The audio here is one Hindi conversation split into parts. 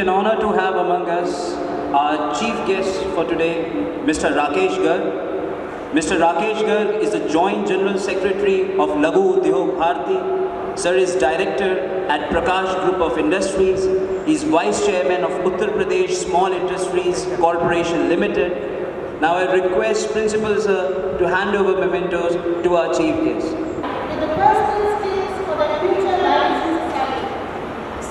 an honor to have among us our chief guest for today, Mr. Rakesh Garg. Mr. Rakesh Garg is the Joint General Secretary of Laghu Udyog Bharati. Sir is Director at Prakash Group of Industries. He is Vice Chairman of Uttar Pradesh Small Industries Corporation Limited. Now I request Principal Sir to hand over mementos to our chief guest. With the personal skills for the future lives in society.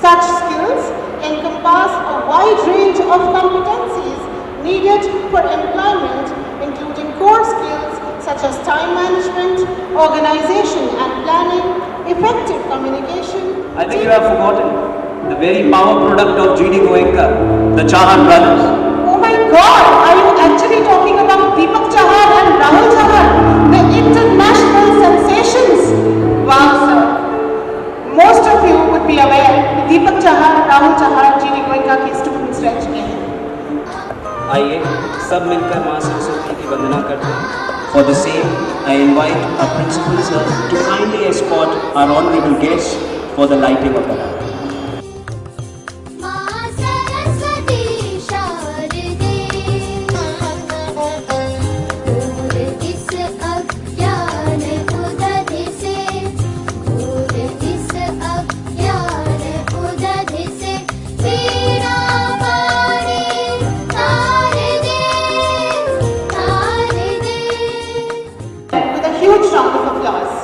Such skills encompass a wide range of competencies needed for employment, including core skills such as time management, organization and planning, effective communication. I think you have forgotten the very power product of GD Goenka, the Chauhan brothers. Oh my God! Are you actually talking about Deepak Chauhan and Rahul Chauhan, the international sensations? Wow, sir. Most of you would be aware Deepak Chauhan, Rahul Chauhan, GD Goenka के students रह चुके हैं. आइए सब मिलकर मां सरस्वती की वंदना करते हैं. For the same, I invite our principal sir to kindly escort our honorable guests for the lighting of the lamp. With a huge round of applause.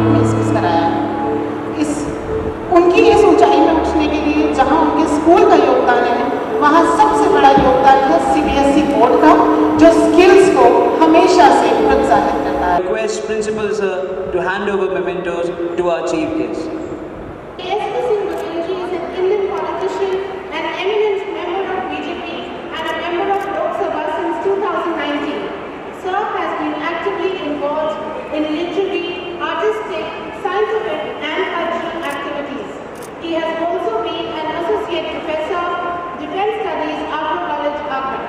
महसूस कराया है। उनकी इस ऊंचाई में उठने के लिए जहां उनके स्कूल का योगदान है, वहां सबसे बड़ा योगदान है CBSE बोर्ड का, जो स्किल्स को हमेशा से प्रोत्साहित करता है। Request Principal Sir to hand over mementos to our chief guest. ASP Singh Banerjee is an Indian politician, an eminent member of BJP and a member of Lok Sabha since 2019. Sir has been actively involved in literary, artistic, scientific and cultural activities. He has also been an associate professor, Defence Studies, Agra College, Agra.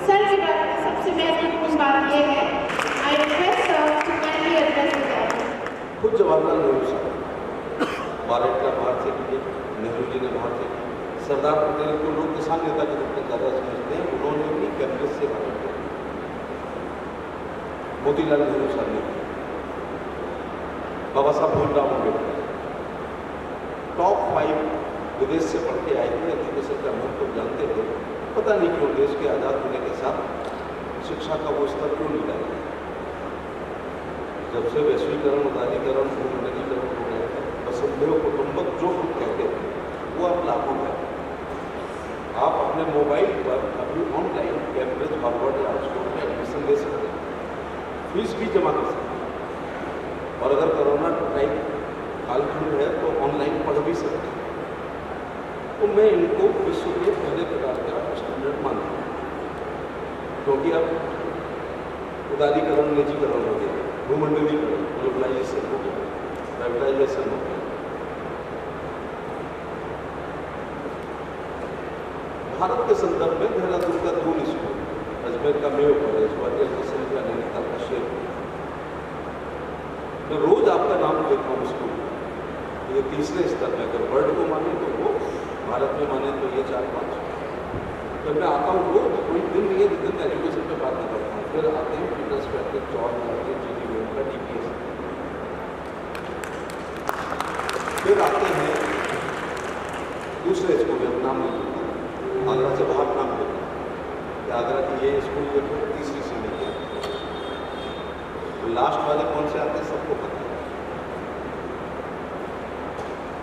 Sir की सबसे महत्वपूर्ण बात यह है, I request sir to kindly address the audience. खुद जवाहरलाल नेहरू साहब, भारत का बाहर से किए, नेहरू जी ने बाहर से किए, सरदार पटेल को लोग किसान नेता के रूप में ज़्यादा समझते हैं, उन्होंने भी कैबिनेट से बाहर किया। मोतीलाल नेहरू साहब ने किया, बाबा साहब भीमराव अम्बेडकर टॉप 5 विदेश से पढ़ के आए थे, एजुकेशन का महत्व तो जानते थे, पता नहीं क्यों देश के आज़ाद होने के साथ शिक्षा का वो स्तर क्यों नहीं डाला। जब से वैश्वीकरण, उदारीकरण, भूमंडलीकरण हो गया है, वसुधैव कुटुंबक जो हम कहते हैं वो अब लागू है। आप अपने मोबाइल पर अभी ऑनलाइन कैम्ब्रिज, हार्वर्ड या ऑक्सफोर्ड में एडमिशन ले सकते हैं, फीस भी जमा कर सकते हैं, और अगर कोरोना टाइप कालखंड है तो ऑनलाइन पढ़ भी सकते हैं। तो मैं इनको विश्व के पहले प्रकार का स्टैंडर्ड मानता हूँ, क्योंकि अब उदारीकरण, निजीकरण हो गया, भूमंडलीकरण, ग्लोबलाइजेशन हो गया, प्राइवेटाइजेशन हो गया। भारत के संदर्भ में देहरादून का दून स्कूल, अजमेर का मेयो कॉलेज, वाटिया का संख्या, नैनीताल का शेर, मैं रोज आपका नाम लेता हूँ स्कूल। ये तीसरे स्तर में, अगर वर्ल्ड को माने तो वो, भारत में माने तो ये 4-5। तो मैं आता हूँ रोज, कोई दिन नहीं है जिस दिन एजुकेशन पे बात नहीं करता हूँ। फिर आते हैं फिटनेस पे, आते हैं चौक में, आते हैं GD में का DPS, फिर आते हैं दूसरे स्कूल में, नाम नहीं लेता, आगरा से बाहर नाम लेता कि आगरा की ये स्कूल जो है तीसरी श्रेणी के, लास्ट वाले कौन से आते हैं सबको पता है,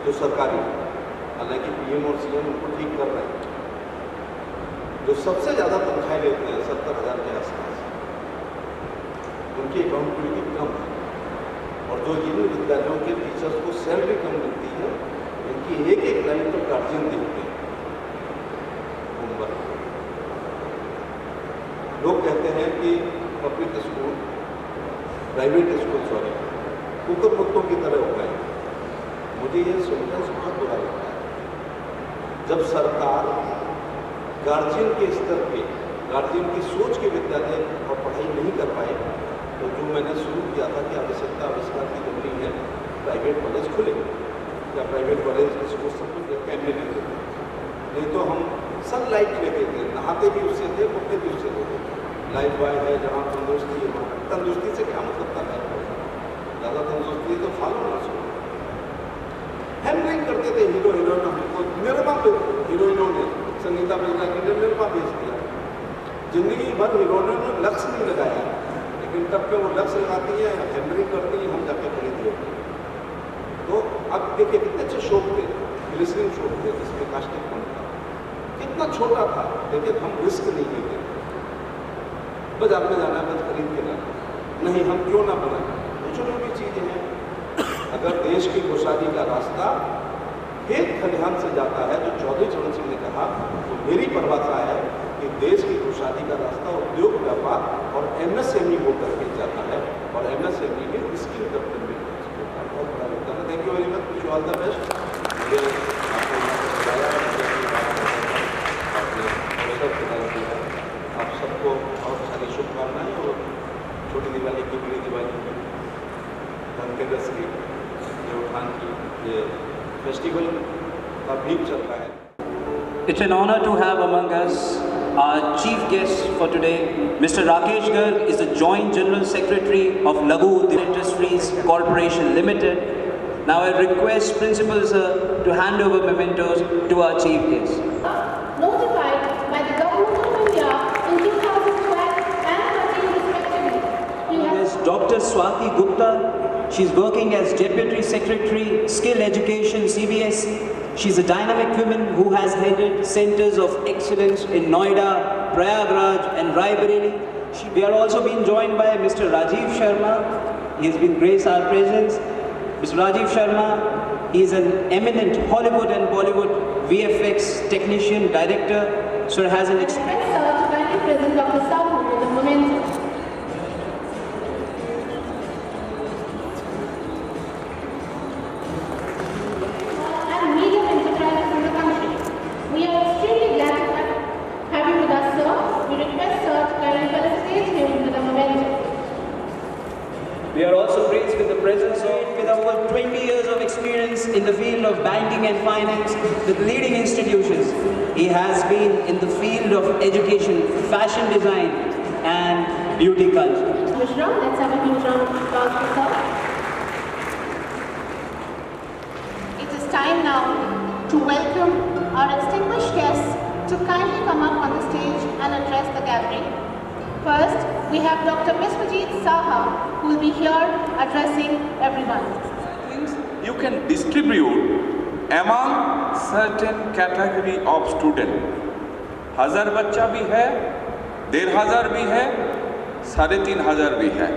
जो सरकारी, हालांकि PM और CM उनको ठीक कर रहे हैं, जो सबसे ज़्यादा तनख्वाहें लेते हैं 70,000 के आसपास, उनकी अकाउंटेबिलिटी कम है, और जो जिन विद्यालयों के टीचर्स को सैलरी कम मिलती है, उनकी एक लाइन तो गार्जियन देखते हैं होमवर्क। लोग कहते हैं कि public school, private school, sorry, कुकर मुक्तों की तरह हो गए। मुझे ये सेंटेंस बहुत बुरा लगता है। जब सरकार गार्जियन के स्तर पे, गार्जियन की सोच के विद्यालय और पढ़ाई नहीं कर पाए, तो जो मैंने शुरू किया था कि आवश्यकता आविष्कार की जरूरी है, प्राइवेट कॉलेज खुले या प्राइवेट कॉलेज इसको सब कुछ कैमरे लेते थे, नहीं तो हम सनलाइट लेते थे, नहाते भी उससे थे, पढ़ते भी उससे थे। लाइफ बॉय है जहाँ तंदुरुस्ती है, तंदुरुस्ती से क्या मतलब था, ज़्यादा तंदुरुस्ती है तो फॉलो ना सुनो। हैंडलिंग करते थे हीरो हीरोइन, हमको निर्मा हीरोइनों ने, संगीता मिश्रा जी ने निर्मा बेच दिया। जिंदगी भर हीरोइनों ने लक्ष्य नहीं लगाया, लेकिन तब के वो लक्ष्य लगाती है, हैंडलिंग करती है, हम जाके खरीद लेते हैं। तो अब देखिए कितने अच्छे शॉप थे, ग्लिसरिन शॉप थे जिसमें कास्टिक बन था, कितना छोटा था, लेकिन हम रिस्क नहीं लेते। बाजार में जाना है, बस खरीद के लाना, नहीं हम क्यों ना बनाए। कुछ जो भी चीज़ें हैं, अगर देश की खुशहाली का रास्ता खेत खलिहान से जाता है, जो चौधरी चरण सिंह ने कहा, तो मेरी परिभाषा है कि देश की खुशहाली का रास्ता उद्योग, व्यापार और MSME होकर के जाता है, और MSME में स्किल डेवलपमेंट बहुत बड़ा योगदान है। Thank you very much, wish you all the best. मुझे आप सबको बहुत सारी शुभकामनाएं, और छोटी दिवाली की, बड़ी दिवाली की, धनतेरस की, देवोत्थान की, ये फेस्टिवल का भी चल रहा है। It's an honor to have among us our chief guest for today. Mr. Rakesh Garg is the Joint General Secretary of Laghu Udyog Industries Corporation Limited. Now I request Principal Sir to hand over mementos to our chief guest. Notified by the Government of India in 2012 and 13 respectively. Yes, Dr. Swati Gupta. She's working as Deputy Secretary, Skill Education, CBSE. She's a dynamic woman who has headed centers of excellence in Noida, Prayagraj and Raebareli. We are also being joined by Mr. Rajiv Sharma. He has been graced our presence. Mr. Rajiv Sharma, he is an eminent Hollywood and Bollywood VFX technician, director. Sir has an experience. Kindly present Dr. Sahu with the momentum. And medium enterprises in the country. We are extremely glad to have you with us, sir. We request sir to kindly felicitate him with the momentum. We are also graced with the presence of, with over 20 years of experience in the field of banking and finance with leading institutions. He has been in the field of education, fashion design and beauty culture. Mishra, let's have a huge round of applause for sir. It is time now to welcome our distinguished guests to kindly come up on the stage and address the gathering. First, we have Dr. Biswajit Saha, who will be here addressing everyone. Things you can distribute among certain category of student. 1000 बच्चा भी है, 1500 भी है, 3500 भी है,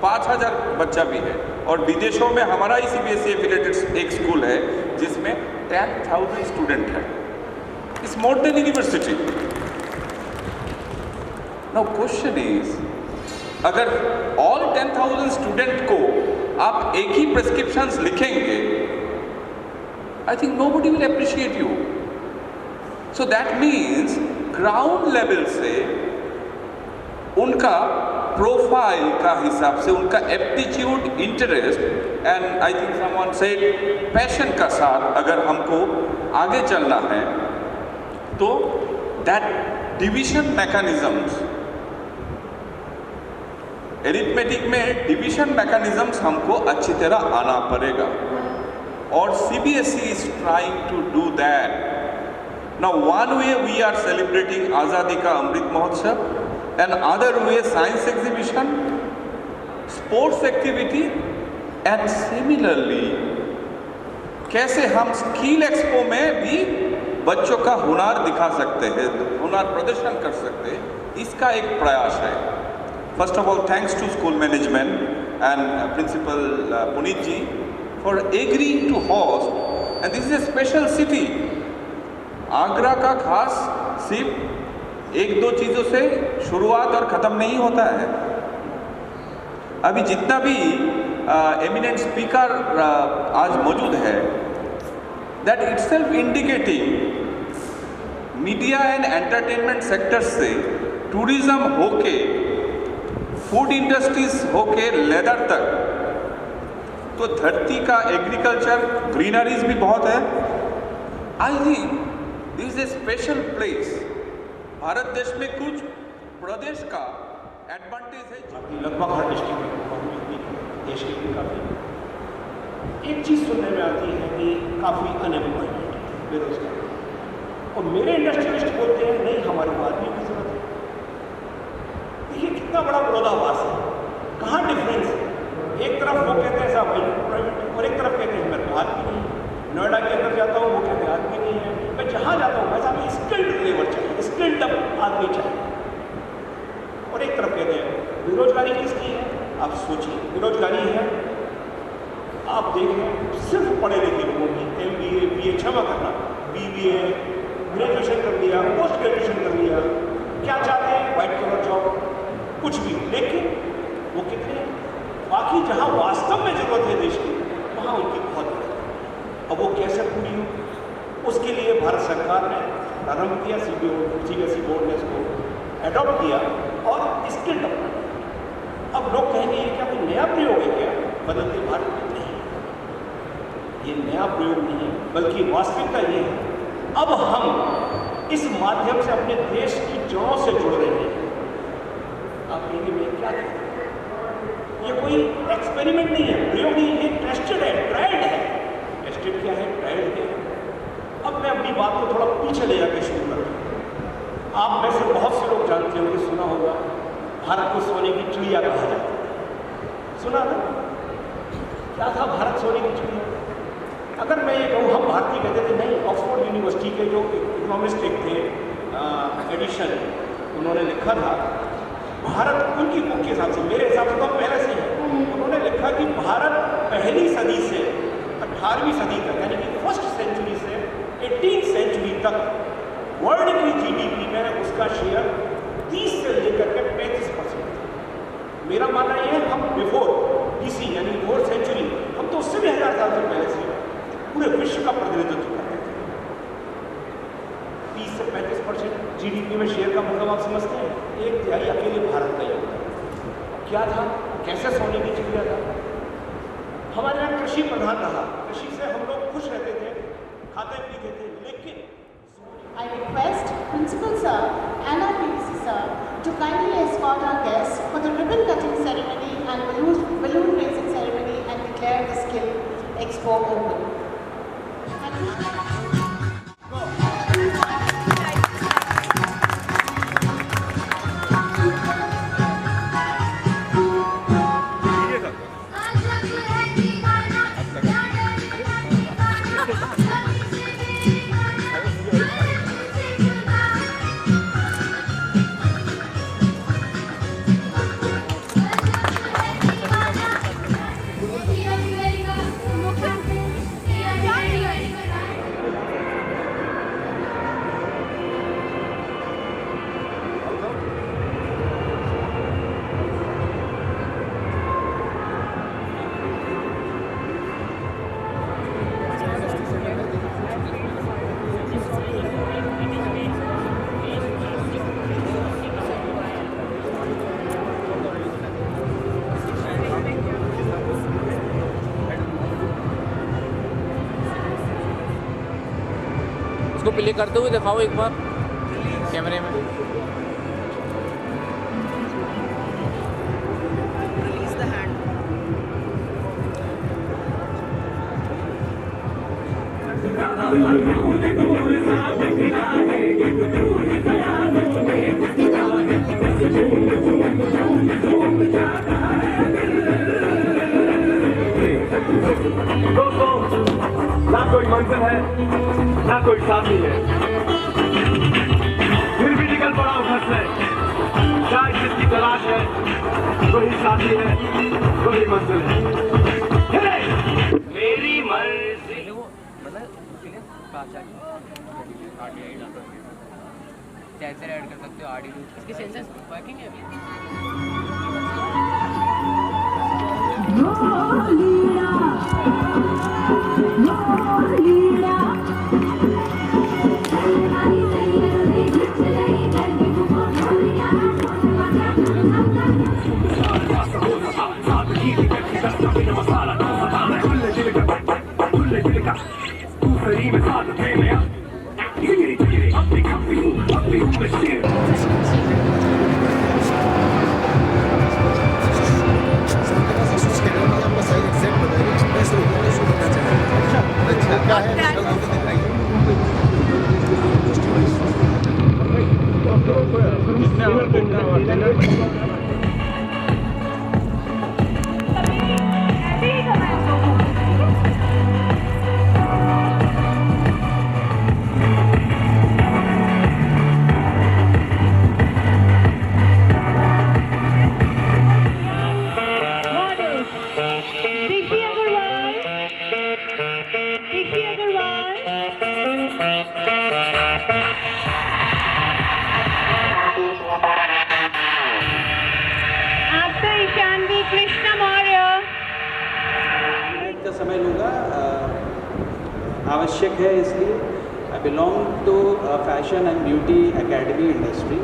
5000 बच्चा भी है और विदेशों में हमारा ही CBSE एफिलिएटेड एक स्कूल है जिसमें 10,000 स्टूडेंट है. It's more than university. Now question is, अगर all 10,000 स्टूडेंट को आप एक ही प्रेस्क्रिप्शंस लिखेंगे, I think nobody will appreciate you. So that means ground level से उनका प्रोफाइल का हिसाब से उनका aptitude, interest and I think someone said passion का साथ अगर हमको आगे चलना है तो दैट डिविजन मैकेनिज्म्स, एरिथमेटिक में डिविजन मैकेनिज्म्स हमको अच्छी तरह आना पड़ेगा और CBSE is trying to do that. Now one way we are celebrating Azadi Ka Amrit Mahotsav, and other way science exhibition, sports activity and similarly कैसे हम स्किल एक्सपो में भी बच्चों का हुनर दिखा सकते हैं, हुनर प्रदर्शन कर सकते हैं, इसका एक प्रयास है. First of all, thanks to school management and Principal Puneet ji for agreeing to host, and this is a special city. Agra का खास सिर्फ एक दो चीज़ों से शुरुआत और ख़त्म नहीं होता है. अभी जितना भी एमिनेंट स्पीकर आज मौजूद है, that itself indicating media and entertainment sector से टूरिज्म होके, फूड इंडस्ट्रीज होके लेदर तक, तो धरती का एग्रीकल्चर, ग्रीनरीज भी बहुत है. I think this is a special place. Bharat देश में कुछ प्रदेश का एडवांटेज है. लगभग हर डिस्ट्रिक्ट में देश के काफ़ी एक चीज़ सुनने में आती है कि काफ़ी अनएम्प्लॉयमेंट, बेरोजगार, और मेरे इंडस्ट्रियलिस्ट बोलते हैं नहीं हमारे को आदमी की जरूरत है. देखिए कितना बड़ा विरोधाभास है, कहाँ डिफरेंस है. एक तरफ वो कहते हैं साहब अनएम्प्लॉयमेंट और एक तरफ कहते हैं मेरे को आदमी नहीं. नोएडा के अंदर जाता हूँ वो कहते हैं आदमी नहीं है. मैं जहाँ जाता हूँ वैसा हमें स्किल्ड लेबर चाहिए, स्किल्ड आदमी चाहिए. और एक तरफ कहते हैं बेरोजगारी किसकी है. आप सोचिए, बेरोजगारी है, आप देखें सिर्फ पढ़े लिखे लोगों की, MBA BA क्षमा करना, BBA ग्रेजुएशन कर लिया, पोस्ट ग्रेजुएशन कर लिया, क्या चाहते हैं वाइट कलर जॉब, कुछ भी. लेकिन वो कितने, बाकी जहाँ वास्तव में ज़रूरत है देश की वहाँ उनकी बहुत बड़ी. अब वो कैसे पूरी हो, उसके लिए भारत सरकार ने प्रारंभ किया, CBSE बोर्ड ने इसको एडॉप्ट किया और स्किल डेवलपमेंट. अब लोग कहेंगे ये क्या कोई नया प्रयोग है क्या बदलते भारत में? नहीं, ये नया प्रयोग नहीं है, बल्कि वास्तविकता ये है अब हम इस माध्यम से अपने देश की जड़ों से जुड़ रहे हैं. आप कहेंगे मैं क्या कहता हूँ, ये कोई एक्सपेरिमेंट नहीं है, प्रयोग नहीं है, टेस्टेड है, ट्रायल्ड है. टेस्टेड क्या है, ट्रायल्ड है. अब मैं अपनी बात को थोड़ा पीछे ले जाकर शुरू करता हूँ. आप में से बहुत से लोग जानते होंगे, सुना होगा भारत को सोने की चिड़िया कहा जाता है. सुना ना? क्या था भारत सोने की चिड़िया? अगर मैं ये कहूँ, हम भारतीय कहते थे नहीं, ऑक्सफोर्ड यूनिवर्सिटी के जो इकोनॉमिस्ट एक थे एडिशन, उन्होंने लिखा था भारत उनकी बुक के हिसाब से, मेरे हिसाब से तो पहले से है, उन्होंने लिखा कि भारत पहली सदी से 18वीं सदी तक, यानी कि फर्स्ट सेंचुरी से 18th सेंचुरी तक वर्ल्ड की जीडीपी में उसका शेयर 30 से लेकर के 35% था। मेरा मानना यह है, हम बिफोर BC यानी 4th सेंचुरी, हम तो उससे भी 1000 साल से पहले से पूरे विश्व का प्रतिनिधित्व करते थे। 30 से 35% जीडीपी में शेयर का मतलब आप समझते हैं, 1/3 अकेले भारत का योगदान। क्या था, कैसे सोने की चिड़िया था? हमारे यहाँ कृषि प्रधान रहा, कृषि से हम लोग खुश रहते थे, खाते पीते थे, लेकिन I request Principal Sir and our PVC Sir to kindly escort our guests for the ribbon cutting ceremony and balloon raising ceremony and declare the skill expo open. उसको प्ले करते हुए दिखाओ एक बार कैमरे में। ना कोई मंजिल है, ना कोई साथी है, फिर भी निकल पड़ा हूँ घर से। शायद जिसकी तलाश है वही साथी है, वही मंजिल है। मेरी मर्जी कैसे ऐड कर सकते हो ऑडियो, इसके सेंसर्स वर्किंग है अभी। समय लूँगा, आवश्यक है इसलिए। I belong to fashion and beauty academy industry,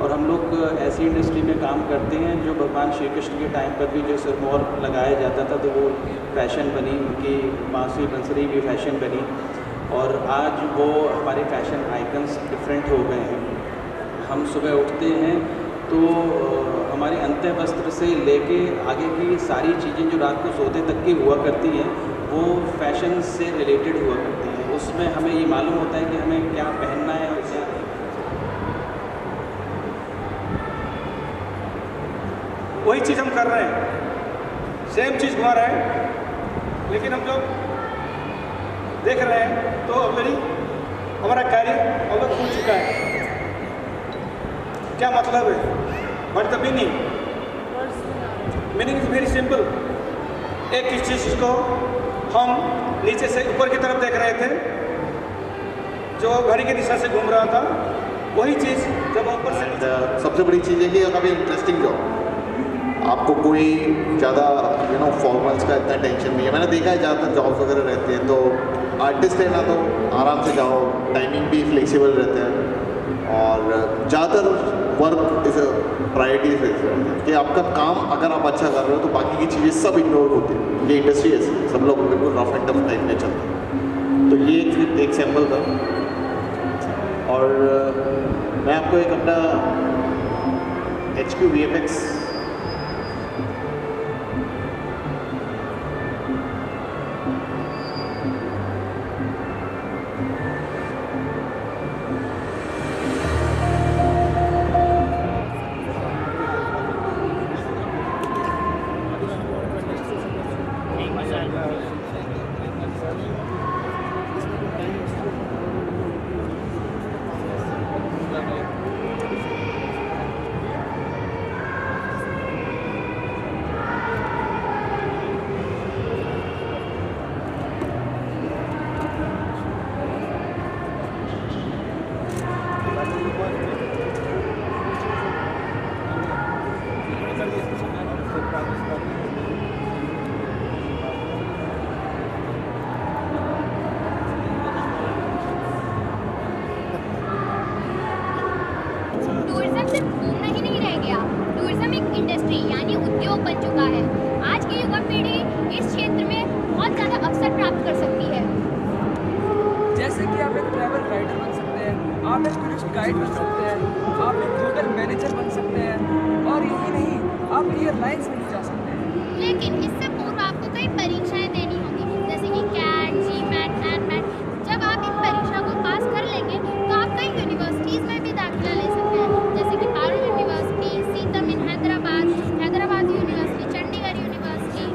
और हम लोग ऐसी इंडस्ट्री में काम करते हैं जो भगवान श्री कृष्ण के टाइम पर भी जो सिरमौर लगाया जाता था तो वो फैशन बनी, उनकी बांसुरी बंसुरी भी फैशन बनी, और आज वो हमारे फैशन आइकन्स डिफरेंट हो गए हैं। हम सुबह उठते हैं तो हमारे अंत्य वस्त्र से लेके आगे की सारी चीज़ें जो रात को सोते तक की हुआ करती हैं वो फैशन से रिलेटेड हुआ करती हैं। उसमें हमें ये मालूम होता है कि हमें क्या पहनना है और क्या। वही चीज़ हम कर रहे हैं, सेम चीज़ हुआ रहे हैं। लेकिन हम जब देख रहे हैं तो ऑलरेडी हमारा कार्य ऑलरेडी हो चुका है। क्या मतलब है? What the meaning? Meaning is very simple. एक चीज को हम नीचे से ऊपर की तरफ देख रहे थे, जो घड़ी की दिशा से घूम रहा था, वही चीज़ जब ऊपर से सबसे बड़ी चीज़ है कि काफ़ी इंटरेस्टिंग जॉब, आपको कोई ज़्यादा फॉर्मल्स का इतना टेंशन नहीं है। मैंने देखा है ज़्यादातर जॉब्स वगैरह रहते हैं तो आर्टिस्ट है ना, तो आराम से जाओ, टाइमिंग भी फ्लेक्सिबल रहते हैं और ज़्यादातर वर्क इज प्रायोरिटीज रहती है कि आपका काम अगर आप अच्छा कर रहे हो तो बाकी की चीज़ें सब इग्नोर होती हैं। ये इंडस्ट्री ऐसी है, सब लोग बिल्कुल रफ एंड टफ टाइप में चलते हैं। तो ये एक सैम्पल था और मैं आपको एक अपना HQ VFX टूरिज्म सिर्फ घूमना ही नहीं रह गया, टूरिज्म एक इंडस्ट्री यानी उद्योग बन चुका है। आज की युवा पीढ़ी इस क्षेत्र में बहुत ज़्यादा अवसर प्राप्त कर सकती है। जैसे कि आप एक ट्रैवल राइडर बन सकते हैं, आप एक टूरिस्ट गाइड बन सकते हैं, आप एक होटल मैनेजर बन सकते हैं और यही नहीं, आप एयरलाइंस में भी जा सकते हैं। लेकिन इससे पूर्व आपको कई परीक्षाएं देनी होंगी, जैसे कि कैट, GMAT, NMAT। जब आप इन परीक्षा को पास कर लेंगे तो आप कई यूनिवर्सिटीज़ में भी दाखिला ले सकते हैं, जैसे कि Parul university, GITAM in Hyderabad university, Chandigarh university.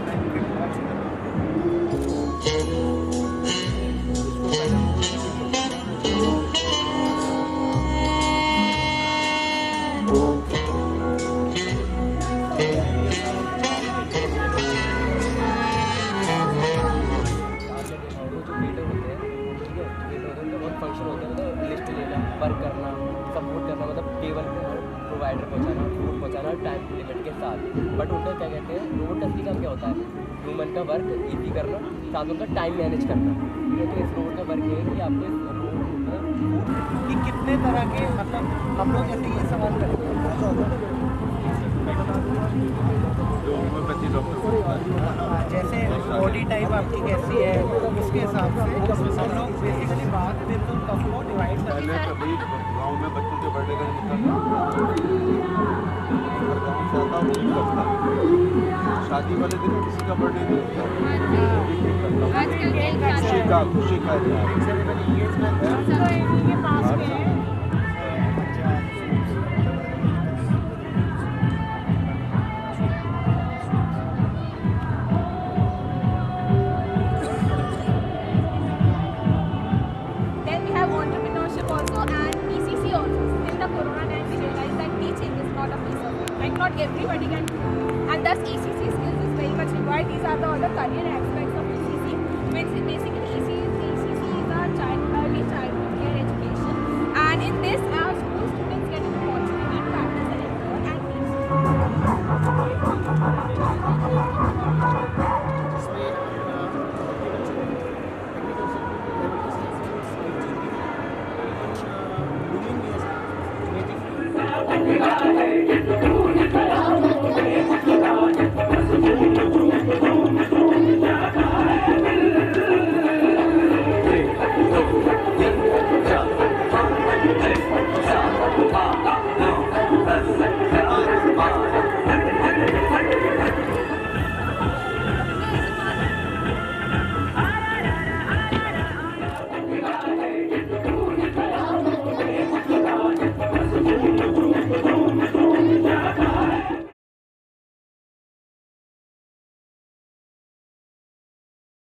Function होता है, मतलब लिस्ट लेना, वर्क करना, सपोर्ट करना, मतलब टेबल पे प्रोवाइडर पहुंचाना, फूड पहुंचाना टाइम लिमिट के साथ। बट उनका क्या कहते हैं, रोबोट असली काम क्या होता है? ह्यूमन का वर्क इजी करना, साथ में उनका टाइम मैनेज करना। तो इस रोबोट का वर्क ये है कि आपको इस रोबोट कि कितने तरह के, मतलब हम लोग जैसे ये सवाल करते हैं जैसे बॉडी टाइप आपकी कैसी है, उसके हिसाब से हम लोग बेसिकली बात बिल्कुल सबको डिवाइड करते हैं। कभी गाँव में बच्चों के बर्थडे का निकलता, गाँव से आता वो भी करता, शादी वाले दिन किसी का बर्थडे नहीं होता, खुशी का everybody can do, and thus ECC skills is very much required. These are the other career aspects of ECC, which basically ECC